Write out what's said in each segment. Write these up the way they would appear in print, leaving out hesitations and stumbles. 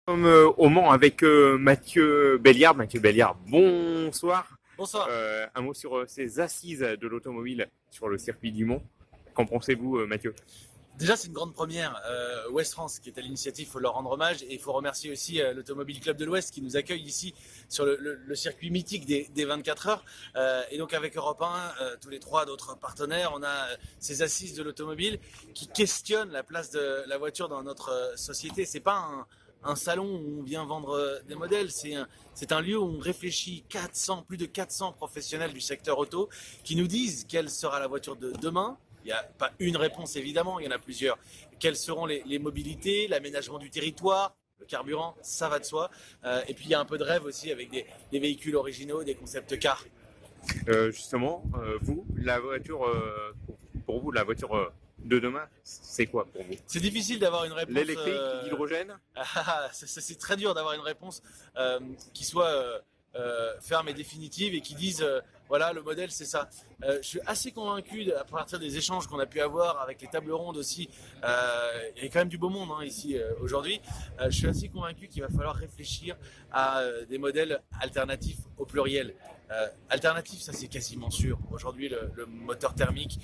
Comme au Mans avec Mathieu Belliard. Mathieu Belliard, bonsoir. Bonsoir. Un mot sur ces assises de l'automobile sur le circuit du Mans. Qu'en pensez-vous, Mathieu? Déjà, c'est une grande première. Ouest France, qui est à l'initiative, il faut leur rendre hommage. Et il faut remercier aussi l'Automobile Club de l'Ouest qui nous accueille ici sur le circuit mythique des 24 heures. Et donc avec Europe 1, tous les trois d'autres partenaires, on a ces assises de l'automobile qui questionnent la place de la voiture dans notre société. C'est pas un salon où on vient vendre des modèles, c'est un lieu où on réfléchit plus de 400 professionnels du secteur auto qui nous disent quelle sera la voiture de demain. Il n'y a pas une réponse évidemment, il y en a plusieurs. Quelles seront les mobilités, l'aménagement du territoire, le carburant, ça va de soi. Et puis il y a un peu de rêve aussi avec des véhicules originaux, des concept cars. Justement, vous, la voiture, pour vous, la voiture de demain, c'est quoi pour vous? C'est difficile d'avoir une réponse. L'électrique, l'hydrogène? C'est très dur d'avoir une réponse qui soit ferme et définitive et qui dise voilà, le modèle c'est ça. Je suis assez convaincu à partir des échanges qu'on a pu avoir avec les tables rondes aussi. Il y a quand même du beau monde ici aujourd'hui. Je suis assez convaincu qu'il va falloir réfléchir à des modèles alternatifs au pluriel. Alternatif, ça c'est quasiment sûr. Aujourd'hui, le moteur thermique,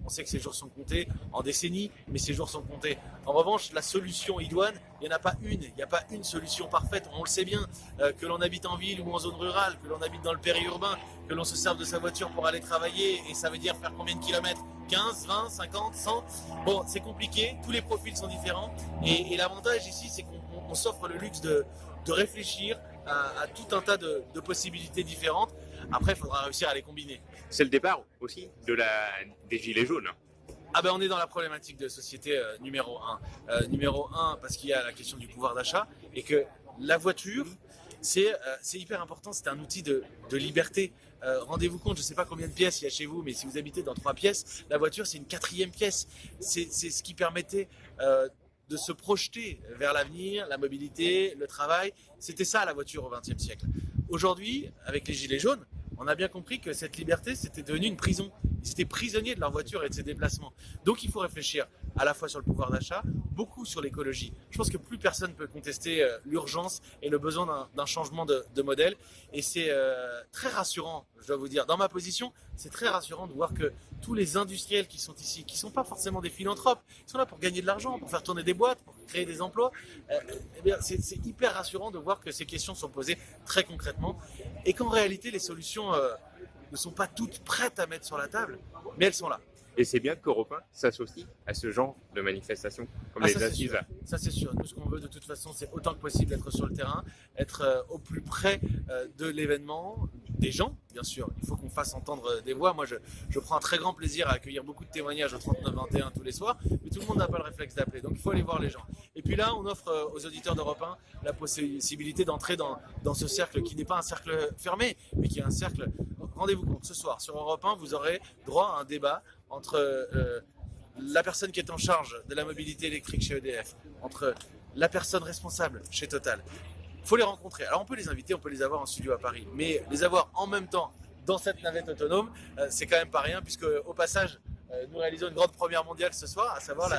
on sait que ces jours sont comptés en décennies, mais ces jours sont comptés. En revanche, la solution idoine, il n'y en a pas une. Il n'y a pas une solution parfaite. On le sait bien, que l'on habite en ville ou en zone rurale, que l'on habite dans le périurbain, que l'on se serve de sa voiture pour aller travailler, et ça veut dire faire combien de kilomètres? 15, 20, 50, 100. Bon, c'est compliqué, tous les profils sont différents. Et l'avantage ici, c'est qu'on s'offre le luxe de réfléchir à tout un tas de possibilités différentes. Après, il faudra réussir à les combiner. C'est le départ aussi des Gilets jaunes. Ah ben on est dans la problématique de société numéro 1. Numéro 1 parce qu'il y a la question du pouvoir d'achat et que la voiture, c'est hyper important, c'est un outil de liberté. Rendez-vous compte, je ne sais pas combien de pièces il y a chez vous, mais si vous habitez dans 3 pièces, la voiture c'est une 4e pièce. C'est ce qui permettait de se projeter vers l'avenir, la mobilité, le travail. C'était ça la voiture au XXe siècle. Aujourd'hui, avec les Gilets jaunes, on a bien compris que cette liberté, c'était devenu une prison. Ils étaient prisonniers de leur voiture et de ses déplacements. Donc il faut réfléchir à la fois sur le pouvoir d'achat, beaucoup sur l'écologie. Je pense que plus personne ne peut contester l'urgence et le besoin d'un changement de modèle. Et c'est très rassurant, je dois vous dire. Dans ma position, c'est très rassurant de voir que tous les industriels qui sont ici, qui ne sont pas forcément des philanthropes, ils sont là pour gagner de l'argent, pour faire tourner des boîtes, pour créer des emplois. Eh bien, c'est hyper rassurant de voir que ces questions sont posées très concrètement et qu'en réalité, les solutions ne sont pas toutes prêtes à mettre sur la table, mais elles sont là. Et c'est bien qu'Europe 1 s'associe à ce genre de manifestations, comme les assises. Ça c'est sûr. Nous, ce qu'on veut de toute façon, c'est autant que possible être sur le terrain, être au plus près de l'événement, des gens, bien sûr. Il faut qu'on fasse entendre des voix. Moi, je prends un très grand plaisir à accueillir beaucoup de témoignages au 39-21 tous les soirs, mais tout le monde n'a pas le réflexe d'appeler, donc il faut aller voir les gens. Et puis là, on offre aux auditeurs d'Europe 1 la possibilité d'entrer dans ce cercle qui n'est pas un cercle fermé, mais qui est un cercle. Rendez-vous compte, ce soir sur Europe 1, vous aurez droit à un débat entre la personne qui est en charge de la mobilité électrique chez EDF, entre la personne responsable chez Total. Il faut les rencontrer. Alors on peut les inviter, on peut les avoir en studio à Paris, mais les avoir en même temps dans cette navette autonome, c'est quand même pas rien, puisque au passage, nous réalisons une grande première mondiale ce soir, à savoir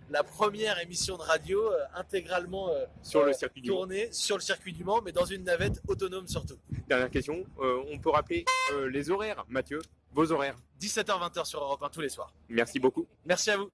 la première émission de radio intégralement sur le circuit tournée sur le circuit du Mans, mais dans une navette autonome surtout. Dernière question, on peut rappeler les horaires, Mathieu, vos horaires? 17h-20h sur Europe 1 tous les soirs. Merci beaucoup. Merci à vous.